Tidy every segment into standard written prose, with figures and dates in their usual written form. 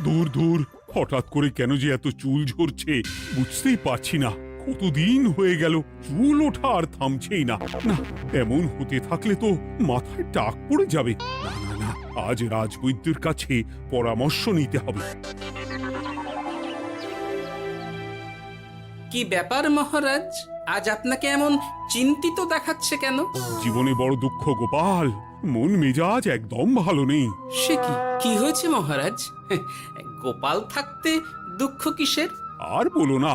দূর দূর, হঠাৎ করে কেন যে এত চুল ঝরছে বুঝতেই পারছি না। কতদিন হয়ে গেল চুল ওঠা আর থামছেই না। না, এমন হতে থাকলে তো মাথায় টাক পড়ে যাবে। না না না, আজ রাজবৈদ্যের কাছে পরামর্শ নিতে হবে। কি ব্যাপার মহারাজ, আজ আপনাকে এমন চিন্তিত দেখাচ্ছে কেন? জীবনে বড় দুঃখ গোপাল, মন মেজাজ একদম ভালো নেই। সে কি কি হয়েছে মহারাজ? গোপাল থাকতে দুঃখ কিসের? আর বলো না,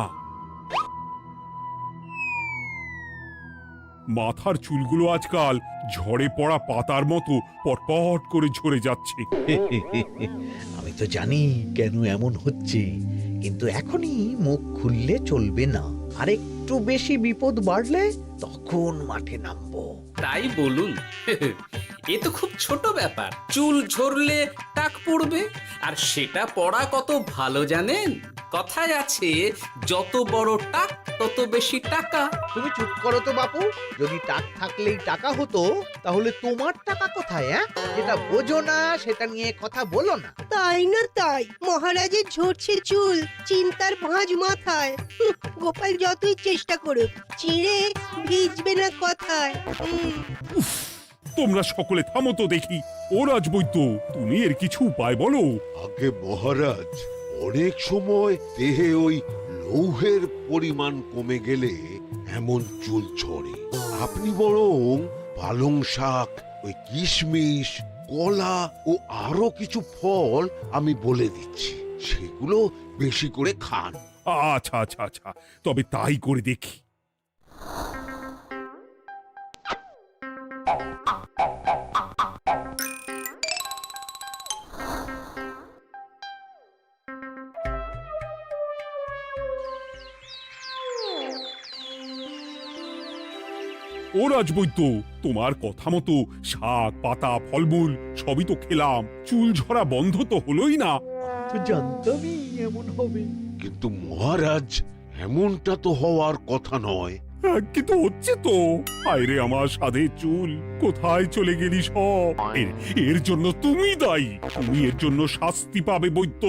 মাথার চুলগুলো আজকাল ঝড়ে পড়া পাতার মতো পটপট করে ঝরে যাচ্ছে। আমি তো জানি কেন এমন হচ্ছে, কিন্তু এখনই মুখ খুললে চলবে না। আর একটু বেশি বিপদ বাড়লে তখন মাঠে নামবো। তাই বলুন। এ তো খুব ছোট ব্যাপার। চুল ঝরলে টাক পড়বে, আর সেটা পড়া কত ভালো জানেন? কথায় আছে, যত বড় টাক তত বেশি টাকা। তুমি চুপ করো তো বাপু। যদি টাক থাকলেই টাকা হতো, তাহলে তোমার টাকা কোথায়? যেটা বোঝো না সেটা নিয়ে কথা বলো না। তাই না তাই, মহারাজের ঝরছে চুল, চিন্তার ভাঁজ মাথায়। গোপাল যতই চেষ্টা করুক, চিড়ে ভিজবে না কথায়। তোমরা সকলে থামো তো দেখি। ও রাজবৈদ্য, তুমি এর কিছু উপায় বলো। আগে মহারাজ, অনেক সময় দেহে ওই লৌহের পরিমাণ কমে গেলে এমন চুল ঝরে। আপনি বরং পালং শাক, ওই কিশমিশ, কলা ও আরো কিছু ফল আমি বলে দিচ্ছি, সেগুলো বেশি করে খান। আচ্ছা আচ্ছা আচ্ছা, তবে তাই করে দেখি। ও রাজবৈদ্য, তোমার কথা মতো শাক পাতা ফলমূল সবই তো খেলাম, চুল ঝরা বন্ধ তো হলোই না। তো জানতামই এমন হবে। কিন্তু মহারাজ, এমনটা তো হওয়ার কথা নয়। কিন্তু হচ্ছে তো। আরে আমার সাধে চুল, কোথায় চলে গেলি সব? এর জন্য তুমি দায়ী। তুমি এর জন্য শাস্তি পাবে বৈদ্য।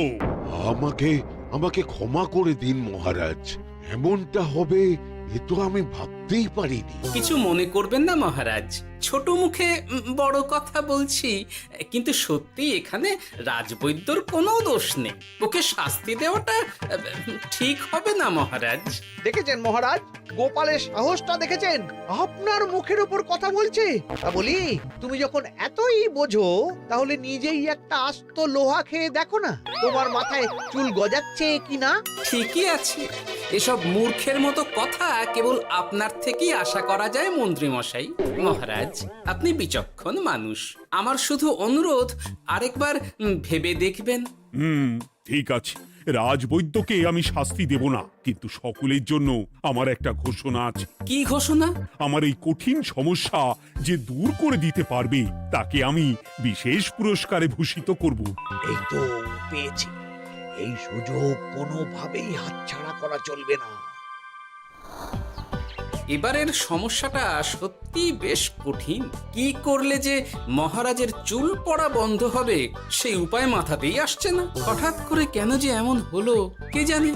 আমাকে আমাকে ক্ষমা করে দিন মহারাজ। এমনটা হবে এ তো আমি ভাবতেই পারিনি। কিছু মনে করবেন না মহারাজ, ছোট মুখে বড় কথা বলছি। কিন্তু সত্যি এখানে রাজবৈদ্যর কোনো দোষ নেই। ওকে শাস্তি দেওয়াটা ঠিক হবে না মহারাজ। দেখেছেন মহারাজ, গোপালের সাহসটা দেখেছেন? আপনার মুখের উপর কথা বলছে। তা বলি, তুমি যখন এতই বোঝো, তাহলে নিজেই একটা আস্ত লোহা খেয়ে দেখো না, তোমার মাথায় চুল গজাচ্ছে কিনা। ঠিকই আছে, এসব মূর্খের মতো কথা কেবল আপনার থেকেই আশা করা যায় মন্ত্রী মশাই। মহারাজ, আপনি বিচক্ষণ মানুষ। আমার শুধু অনুরোধ, আরেকবার ভেবে দেখবেন। ঠিক আছে, রাজবৈদ্যকে আমি শাস্তি দেব না, কিন্তু সকলের জন্য আমার একটা ঘোষণা আছে। কি ঘোষণা? আমার এই কঠিন সমস্যা যে দূর করে দিতে পারবে, তাকে আমি বিশেষ পুরস্কারে ভূষিত করব। এই তো পেয়েছি। এই সুযোগ কোনোভাবেই হাতছাড়া করা চলবে না। এবারের সমস্যাটা সত্যি বেশ কঠিন। কি করলে যে মহারাজের চুল পড়া বন্ধ হবে সেই উপায় মাথাতেই আসছে না। হঠাৎ করে কেন যে এমন হলো কে জানে।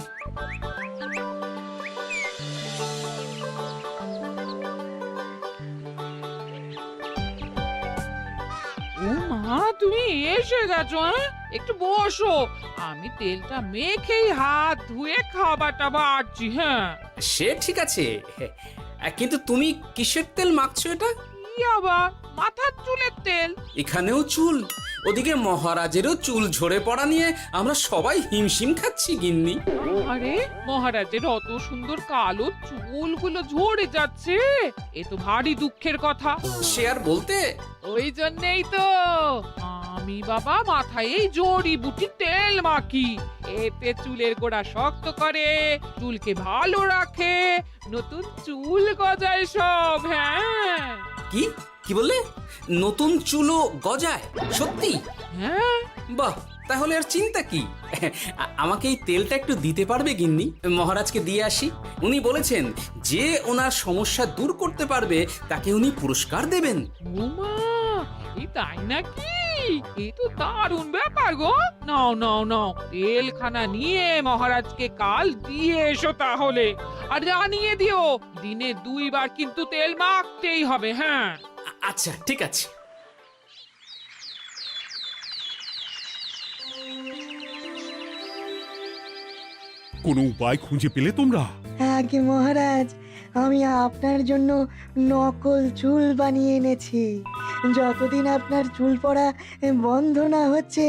ও মা, তুমি এসে গেছো? একটু বসো, আমি তেলটা মেখেই হাত ধুয়ে খাবারটা বাড়ছি। হ্যাঁ, সে ঠিক আছে, কিন্তু তুমি কিসের তেল মাখছো এটা? কি আবার মাথার চুলের তেল? এখানেও চুল, ওদিকে মহারাজেরও চুল ঝরে পড়া নিয়ে আমরা সবাই হিমশিম খাচ্ছি গিন্নি। আরে, মহারাজের অত সুন্দর কালো চুলগুলো ঝরে যাচ্ছে, এ তো ভারী দুঃখের কথা। সে আর বলতে। ওই জন্যই তো আমি বাবা মাথায় এই জড়িবুটি তেল মাখি। এতে চুলের গোড়া শক্ত করে, চুলকে ভালো রাখে, নতুন চুল গজায় সব। হ্যাঁ। কি কি বললে? নতুন চুলও গজায়? সত্যি? হ্যাঁ। বাহ, তাহলে আর চিন্তা কি? আমাকে এই তেলটা একটু দিতে পারবে গিন্নি? মহারাজকে দিয়ে আসি। উনি বলেছেন যে ওনার সমস্যা দূর করতে পারবে তাকে উনি পুরস্কার দেবেন। ওমা, এই তাই নাকি? এ তো দারুণ ব্যাপার গো। নাও নাও নাও, তেলখানা নিয়ে মহারাজকে কাল দিয়ে এসো তাহলে। আর জানিয়ে দিও, দিনে 2 বার কিন্তু তেল মাখতেই হবে। হ্যাঁ, আচ্ছা ঠিক আছে। কোনো উপায় খুঁজে পেলে তোমরা? আগে মহারাজ, আমি আপনার জন্য নকল চুল বানিয়ে এনেছি। যতদিন আপনার চুল পড়া বন্ধ না হচ্ছে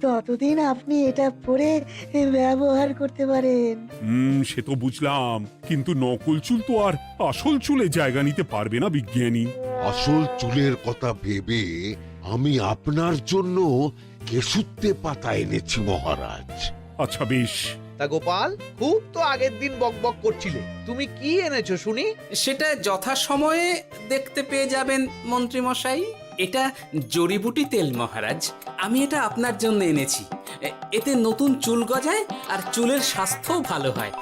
ততদিন আপনি এটা পরে ব্যবহার করতে পারেন। সে তো বুঝলাম, কিন্তু নকল চুল তো আর আসল চুলে জায়গা নিতে পারবে না বিজ্ঞানী। আসল চুলের কথা ভেবে আমি আপনার জন্য কেশুত্তে পাতা এনেছি মহারাজ। আচ্ছা বেশ। তা গোপাল, খুব তো আগের দিন বকবক করছিলে, তুমি কি এনেছো শুনি? সেটা যথাসময়ে দেখতে পেয়ে যাবেন মন্ত্রী মশাই। এটা জড়িবুটি তেল মহারাজ। আমি এটা আপনার জন্য এনেছি। এতে নতুন চুল গজায় আর চুলের স্বাস্থ্যও ভালো হয়।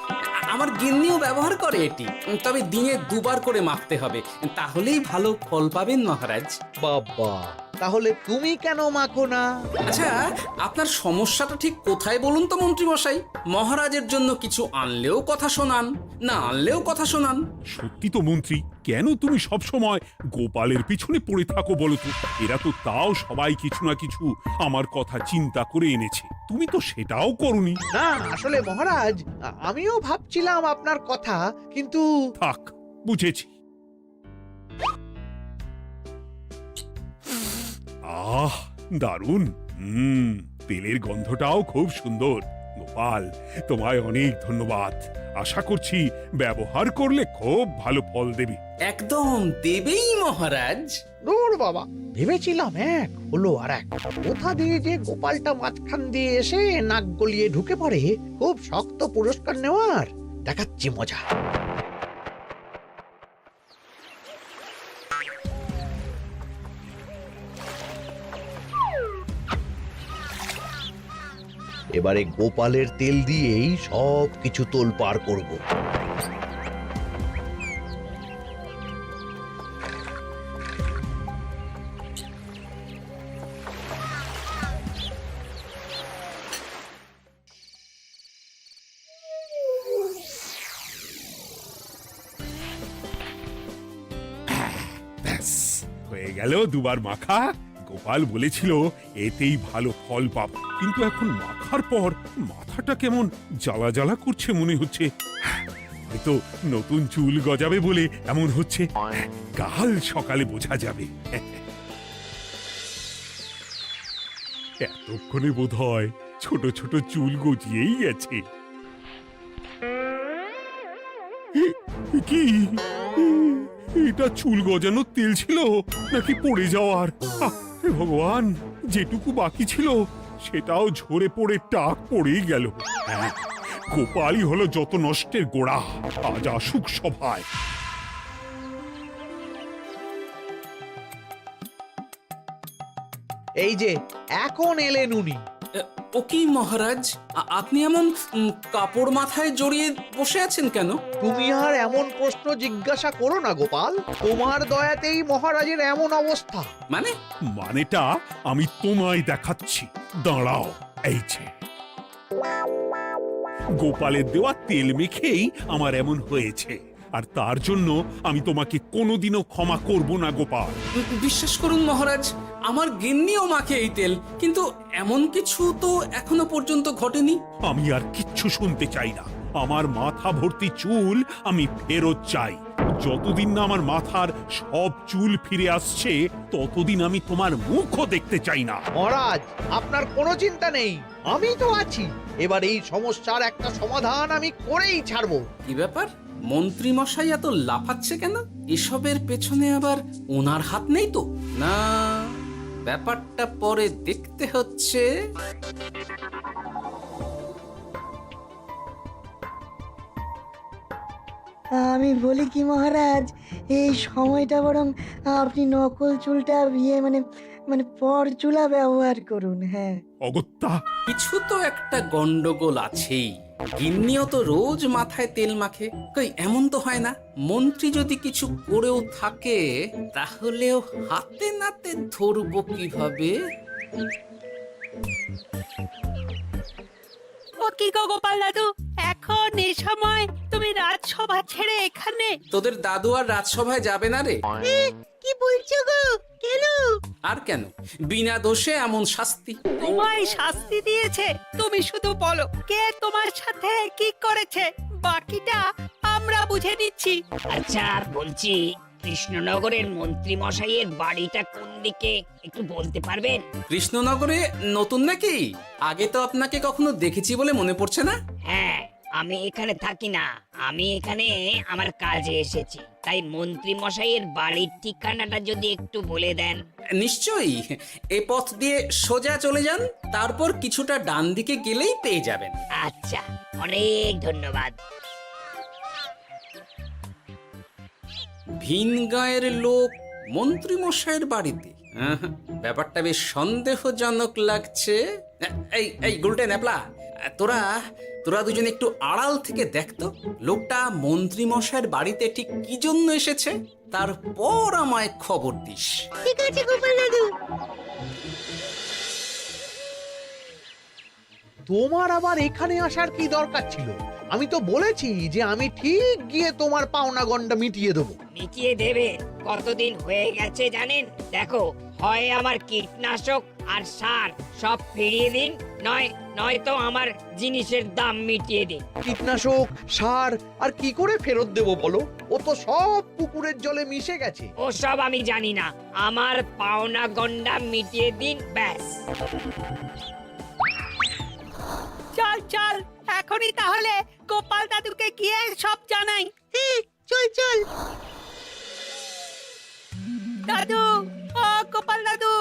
আমার গিন্নিও ব্যবহার করে এটি, তবে দিনে 2 বার করে মাখতে হবে, তাহলেই ভালো ফল পাবেন মহারাজ। বাবা, তাহলে তুমি কেন মাখো না? আচ্ছা, আপনার সমস্যাটা ঠিক কোথায় বলুন তো মন্ত্রী মশাই? মহারাজের জন্য কিছু আনলেও কথা শোনান, না আনলেও কথা শোনান। সত্যি তো মন্ত্রী, কেন তুমি সব সময় গোপালের পিছনে পড়ে থাকো বলো তো? এরা তো তাও সবাই কিছু না কিছু আমার কথা চিন্তা করে এনেছে, তুমি তো সেটাও করনি। না আসলে মহারাজ, আমিও ভাবছিলাম আপনার কথা, কিন্তু থাক, বুঝেছি। আহ, দারুণ। তেলের গন্ধটাও খুব সুন্দর। গোপাল, তোমায় অনেক ধন্যবাদ। আশা করছি ব্যবহার করলে খুব ভালো ফল দেবে। একদম দেবেই মহারাজ। দূর বাবা, ভেবেছিলাম এক, হলো আর এক। কোথা দিয়ে যে গোপালটা মাঝখান দিয়ে এসে নাক গলিয়ে ঢুকে পড়ে, খুব শক্ত পুরস্কার নেওয়ার। দেখাচ্ছি মজা। এবারে গোপালের তেল দিয়েই সব কিছু তোলপাড় করব। ব্যাস, হয়ে গেল 2 বার মাখা। গোপাল বলেছিল এতেই ভালো ফল পাব, কিন্তু এখন মাখার পর মাথাটা কেমন জ্বালা জ্বালা করছে মনে হচ্ছে। হয়তো নতুন চুল গজাবে বলে এমন হচ্ছে। কাল সকালে বোঝা যাবে। এতক্ষণে বোধহয় ছোট ছোট চুল গজিয়েই গেছে। কি এটা চুল গজানোর তেল ছিল নাকি পড়ে যাওয়ার? হে ভগবান, যেটুকু বাকি ছিল সেটাও ঝরে পড়ে টাক পড়েই গেল। হ্যাঁ, গোপালই হলো যত নষ্টের গোড়া। আজ আসুক সভায়। এই যে এখন এলেন উনি। ও কি মহারাজ, আপনি এমন কাপড় মাথায় জড়িয়ে বসে আছেন কেন? তুমি আর এমন প্রশ্ন জিজ্ঞাসা করো না গোপাল, তোমার দয়াতেই মহারাজের এমন অবস্থা। মানেটা আমি তোমায় দেখাচ্ছি, দাঁড়াও। এই যে গোপালের দেওয়া তেল মেখেই আমার এমন হয়েছে, আর তার জন্য আমি তোমাকে কোনোদিনও ক্ষমা করব না গোপাল। বিশ্বাস করুন মহারাজ, আমার গিন্নিও মাখে এই তেল, কিন্তু এমন কিছু তো এখনো পর্যন্ত ঘটেনি। আমি আর কিচ্ছু শুনতে চাই না। আমার মাথা ভর্তি চুল আমি ফেরত চাই। যতদিন না আমার মাথার সব চুল ফিরে আসছে ততদিন আমি তোমার মুখও দেখতে চাই না। মহারাজ, আপনার কোনো চিন্তা নেই, আমি তো আছি। এবার এই সমস্যার একটা সমাধান আমি করেই ছাড়বো। কি ব্যাপার, মন্ত্রী মশাই এত লাফাচ্ছে কেন? এসবের পেছনে আবার ওনার হাত নেই তো? না, ব্যাপারটা পরে দেখতে হচ্ছে। আমি বলি কি মহারাজ, এই সময়টা বরং আপনি নকল চুলটা মানে পরচুলা ব্যবহার করুন। হ্যাঁ, অগত্যা কিছু তো একটা গন্ডগোল আছেই। গিন্নিও তো রোজ মাথায় তেল মাখে, কই এমন তো হয় না। মন্ত্রী যদি কিছু করেও থাকে তাহলেও হাতে নাতে ধরবো কিভাবে? ও কি গো গোপাল দাদু, এখন এই সময় তুমি রাজসভা ছেড়ে এখানে? তোদের দাদু আর রাজসভায় যাবে না রে? কি বলছো গো? কেন? আর কেন, বিনা দোষে এমন শাস্তি। তোমায় শাস্তি দিয়েছে, তুমি শুধু বলো কে তোমার সাথে কি করেছে, বাকিটা আমরা বুঝে নিচ্ছি। আচ্ছা বলছি, কৃষ্ণনগরের মন্ত্রী মশাইয়ের বাড়িটা কোন দিকে একটু বলতে পারবেন? কৃষ্ণনগরে নতুন নাকি? আগে তো আপনাকে কখনো দেখেছি বলে মনে পড়ছে না। হ্যাঁ, আমি এখানে থাকি না, আমি এখানে আমার কাজে এসেছি, তাই মন্ত্রী মশাইয়ের বাড়ির ঠিকানাটা যদি একটু বলে দেন। নিশ্চয়ই, এ পথ দিয়ে সোজা চলে যান, তারপর কিছুটা ডান দিকে গেলেই পেয়ে যাবেন। আচ্ছা, অনেক ধন্যবাদ। ভিন গাঁয়ের লোক মন্ত্রী মশাইয়ের বাড়িতে, ব্যাপারটা বেশ সন্দেহজনক লাগছে। এই এই গুলটে ন্যাপলা, তোরা তোরা দুজন একটু আড়াল থেকে দেখতো লোকটা মন্ত্রী মশাইয়ের বাড়িতে ঠিক কি জন্য এসেছে, তারপর আমায় খবর দিস। ঠিক আছে গোপাল দাদু। তোমার আবার এখানে আসার কি দরকার ছিল? আমি তো বলেছি যে আমি ঠিক গিয়ে তোমার পাওনা গন্ডা মিটিয়ে দেবো। মিটিয়ে দেবে? কতদিন হয়ে গেছে জানেন? দেখো, হয় আমার কীটনাশক আর সার সব ফিরিয়ে দিন, নয়তো আমার জিনিসের দাম মিটিয়ে দিন। কীটনাশক, সার আর কি করে ফেরত দেবো বলো? ও তো সব পুকুরের জলে মিশে গেছে। ওসব আমি জানি না, আমার পাওনা গন্ডা মিটিয়ে দিন, ব্যাস। চল চল, এখনই তাহলে গোপাল দাদুকে গিয়ে সব জানাই। চল চল। দাদু, ও গোপাল দাদু।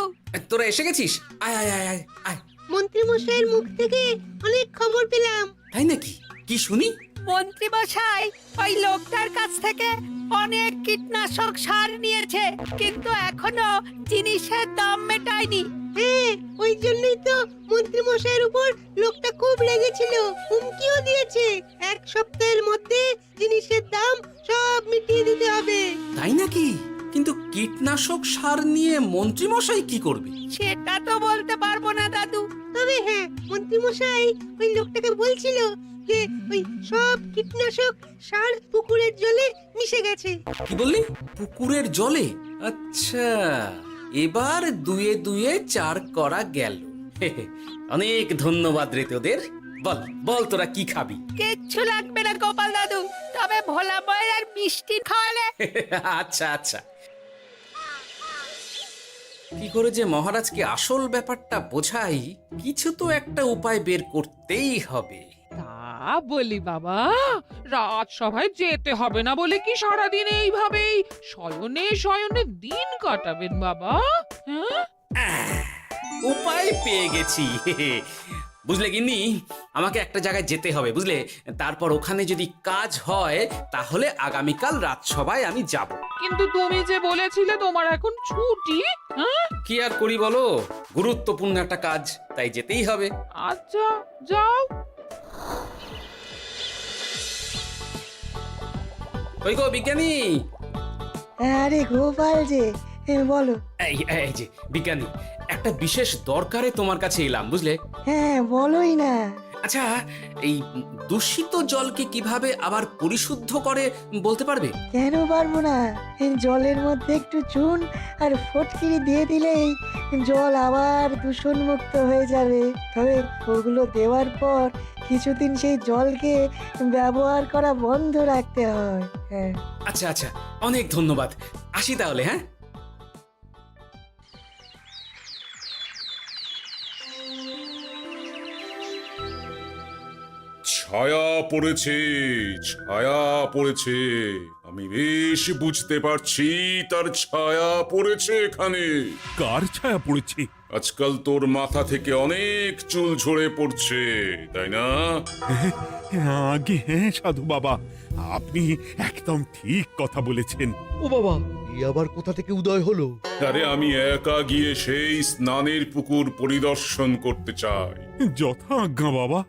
তোরা এসে গেছিস? আয় আয় আয় আয় আয়। মন্ত্রী মশাইয়ের মুখ থেকে অনেক খবর পেলাম। তাই নাকি? কি শুনি? মন্ত্রী মশাই ওই লোকটার কাছ থেকে অনেক কীটনাশক সার নিয়েছে, কিন্তু এখনো জিনিসের দাম মেটায়নি। হ্যাঁ, ওই জন্যই তো মন্ত্রী মশাইয়ের উপর লোকটা খুব রেগেছিল, হুমকিও দিয়েছে 1 সপ্তাহের মধ্যে জিনিসের দাম সব মিটিয়ে দিতে হবে। তাই নাকি? কিন্তু কীটনাশক সার নিয়ে মন্ত্রী মশাই কি করবে? সেটা তো বলতে পারবো না দাদু। তবে হ্যাঁ, মন্ত্রী মশাই ওই লোকটাকে বলছিল যে ওই সব কীটনাশক সার পুকুরের জলে মিশে গেছে। কি বললি? পুকুরের জলে? আচ্ছা, এবার দুয়ে দুয়ে 4 করা গেল। অনেক ধন্যবাদ রে তোদের। বল বল, তোরা কি খাবি? কিচ্ছু লাগবে না গোপাল দাদু, তবে ভোলা বয়ের আর মিষ্টি খাওয়ালে। আচ্ছা আচ্ছা। কি করে যে মহারাজকে আসল ব্যাপারটা বোঝাই, কিছু তো একটা উপায় বের করতেই হবে। তা বলি বাবা, রাজসভায় যেতে হবে না বলে কি সারাদিন এইভাবেই শয়নে শয়নে দিন কাটাবেন বাবা? হ্যাঁ, উপায় পেয়ে গেছি। বুঝলে গিন্নি, আমাকে একটা জায়গায় যেতে হবে, বুঝলে? তারপর ওখানে যদি কাজ হয় তাহলে আগামীকাল রাজসভায় আমি যাব। কিন্তু তুমি যে বলেছিলে তোমার এখন ছুটি। হ্যাঁ, কি আর করি বলো, গুরুত্বপূর্ণ একটা কাজ, তাই যেতেই হবে। আচ্ছা যাও। ওই গো বিজ্ঞানী, আরে গোপাল যে, বলো। এই এই যে বিজ্ঞানী, একটা বিশেষ দরকারে তোমার কাছে এলাম, বুঝলে? হ্যাঁ, বলোই না। আচ্ছা, এই দূষিত জলকে কিভাবে আবার পরিশুদ্ধ করে বলতে পারবে? কেন পারবো না? জলের মধ্যে একটু চুন আর ফটকিরি দিয়ে দিলেই জল আবার দূষণমুক্ত হয়ে যাবে। তবে ওগুলো দেওয়ার পর কিছুদিন সেই জলকে ব্যবহার করা বন্ধ রাখতে হয়। হ্যাঁ। আচ্ছা আচ্ছা, অনেক ধন্যবাদ, আসি তাহলে। হ্যাঁ, ছায়া পড়েছে, ছায়া পড়েছে, আমি বেশ বুঝতে পারছি তার ছায়া পড়েছে এখানে। কার ছায়া পড়েছে? আজকাল তোর মাথা থেকে অনেক চুল ঝরে পড়ছে, তাই না? আগে হ্যাঁ সাধু বাবা, আপনি একদম ঠিক কথা বলেছেন। ও বাবা, এই আবার কোথা থেকে উদয় হলো? আরে আমি একা গিয়ে সেই স্নানের পুকুর পরিদর্শন করতে চাই। যথা আজ্ঞা বাবা।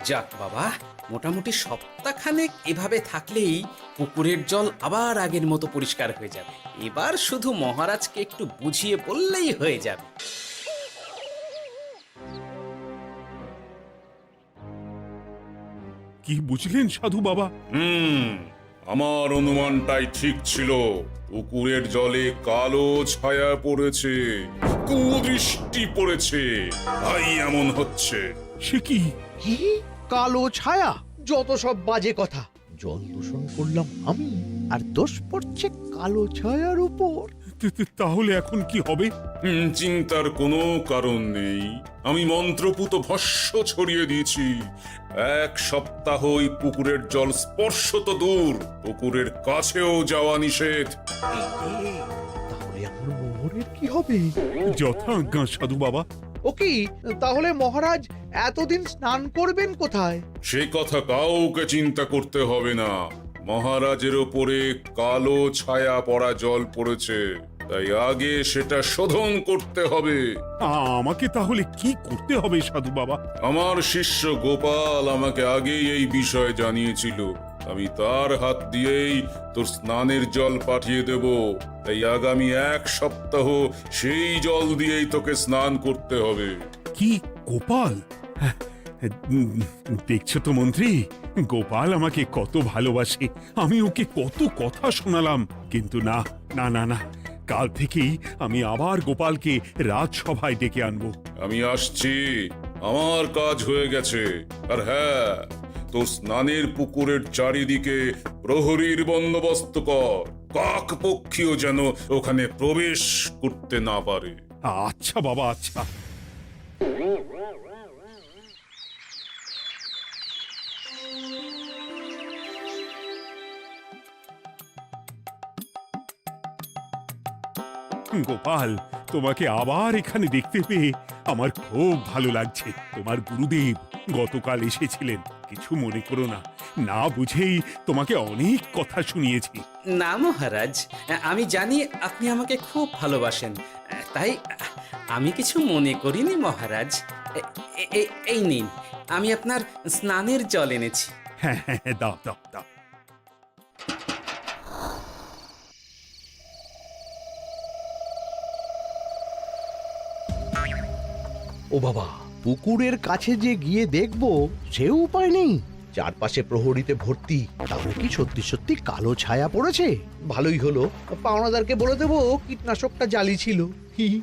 যাক বাবা, মোটামুটি সপ্তাহখানেক এভাবে থাকলেই পুকুরের জল আবার আগের মতো পরিষ্কার হয়ে যাবে। এবার শুধু মহারাজকে একটু বুঝিয়ে বললেই হয়ে যাবে। কি বুঝলেন সাধু বাবা? আমার অনুমানটাই ঠিক ছিল। পুকুরের জলে কালো ছায়া পড়েছে, কুদৃষ্টি পড়েছে, তাই এমন হচ্ছে। সে কি? কি কালো ছায়া? যত সব বাজে কথা। জল দূষণ করলাম আমি, আর দোষ পড়ছে কালো ছায়ার উপর। তাহলে এখন কি হবে? চিন্তার কোনো কারণ নেই। আমি মন্ত্রপুত ভস্য ছড়িয়ে দিয়েছি। 1 সপ্তাহ ওই পুকুরের জল স্পর্শ তো দূর, পুকুরের কাছেও যাওয়া নিষেধ। তাহলে আমার মোহরের কি হবে? যথা আজ্ঞা সাধু বাবা। ও কি, তাহলে মহারাজ এতদিন স্নান করবেন কোথায়? সে কথা কাউকে চিন্তা করতে হবে না। মহারাজের ওপরে কালো ছায়া পড়া জল পড়েছে, তাই আগে সেটা শোধন করতে হবে। আমাকে তাহলে কি করতে হবে সাধু বাবা? আমার শিষ্য গোপাল আমাকে আগেই এই বিষয় জানিয়েছিল। আমি তার হাত দিয়েই তোর স্নানের জল পাঠিয়ে দেব। তাই আগামী 1 সপ্তাহ সেই জল দিয়েই তোকে স্নান করতে হবে। কি গোপাল? দেখছো তো মন্ত্রী, গোপাল আমাকে কত ভালোবাসে। আমি ওকে কত কথা শোনালাম, কিন্তু না না না না, কাল থেকেই আমি আবার গোপালকে রাজসভায় ডেকে আনবো। আমি আসছি, আমার কাজ হয়ে গেছে। আর হ্যাঁ, তোর স্নানের পুকুরের চারিদিকে প্রহরীর বন্দোবস্ত কর। কাক পক্ষীও যেন ওখানে প্রবেশ করতে না পারে। আচ্ছা বাবা, আচ্ছা। গোপাল, তোমাকে আবার এখানে দেখতে পেয়ে আমার খুব ভালো লাগছে। তোমার গুরুদেব গতকাল এসেছিলেন, কিছু মনে করো না। না বুঝেই তোমাকে অনেক কথা শুনিয়েছি। না মহারাজ, আমি জানি আপনি আমাকে খুব ভালোবাসেন, তাই আমি কিছু মনে করিনি মহারাজ। এই নিন, আমি আপনার স্নানের জল এনেছি। হ্যাঁ হ্যাঁ, দাও দাও দাও। ও বাবা, পুকুরের কাছে যে গিয়ে দেখবো সে উপায় নেই। চারপাশে প্রহরীতে ভর্তি, তাহলে কি সত্যি সত্যি কালো ছায়া পড়েছে? ভালোই হলো, পাওনাদারকে বলে দেবো কীটনাশকটা জালি ছিল। হি হি।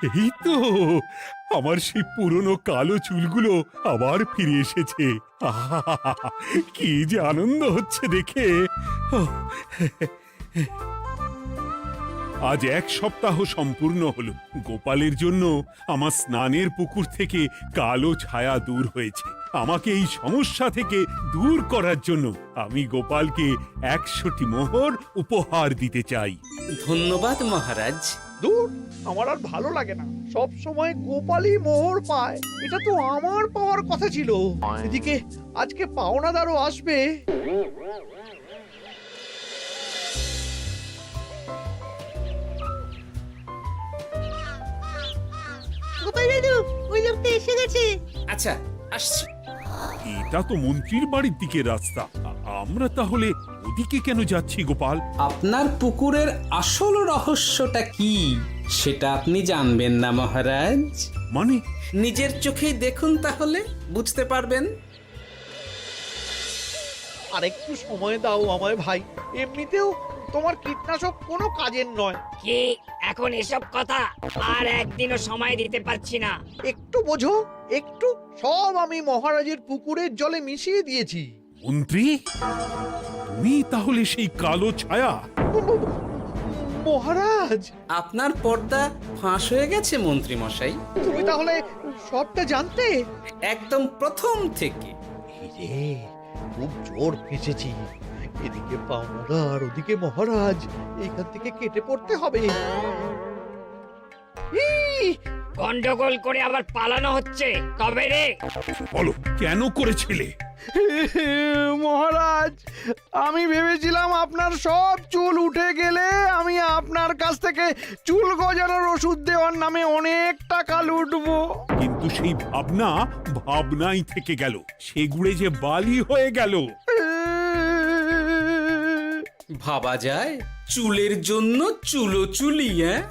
এই তো আমার সেই পুরনো কালো চুলগুলো আবার ফিরে এসেছে। আহা, কি যে আনন্দ হচ্ছে দেখে। আজ 1 সপ্তাহ সম্পূর্ণ হলো। গোপালের জন্য আমার স্নানের পুকুর থেকে কালো ছায়া দূর হয়েছে। আমাকে এই সমস্যা থেকে দূর করার জন্য আমি গোপালকে 100টি মোহর উপহার দিতে চাই। ধন্যবাদ মহারাজ। দূর, আমার আর ভালো লাগে না। সব সময় গোপালই মোহর পায়, এটা তো আমার পাওয়ার কথা ছিল। এদিকে আজকে পাওনাদারও আসবে। গোপাল দাদু, ওই লোকটা এসে গেছে। আচ্ছা, আসছি। এটা তো মন্ত্রীর বাড়ির দিকে রাস্তা। আমরা তাহলে ওদিকে কেন যাচ্ছি গোপাল? আপনার পুকুরের আসল রহস্যটা কি সেটা আপনি জানবেন না মহারাজ? মানে? নিজের চোখেই দেখুন, তাহলে বুঝতে পারবেন। আর একটু সময় দাও আমায় ভাই, এমনিতেও তোমার কীটনাশক কোনো কাজের নয়। কি এখন এসব কথা আর একদিনও সময় দিতে পারছি না। একটু বোঝো, একটু। সব আমি মহারাজের পুকুরের জলে মিশিয়ে দিয়েছি। মন্ত্রী, তুমি তাহলে সেই কালো ছায়া? মহারাজ, আপনার পর্দা ফাঁস হয়ে গেছে মন্ত্রী মশাই। তুমি তাহলে সবটা জানতে? একদম প্রথম থেকে। রে, খুব জোর ফেঁসেছি। এদিকে পাওনাদার, ওদিকে মহারাজ, এখান থেকে কেটে পড়তে হবে। গন্ডগোল করে আবার পালানো হচ্ছে তবে রে। বলো, কেন করেছিলে? মহারাজ, আমি ভেবেছিলাম আপনার সব চুল উঠে গেলে আমি আপনার কাছ থেকে চুল গজানোর ওষুধ দেওয়ার নামে অনেক টাকা লুটবো। কিন্তু সেই ভাবনা ভাবনাই থেকে গেল, সেগুড়ে যে বালি হয়ে গেল। ভাবা যায় চুলের জন্য চুলো চুলি, হ্যাঁ?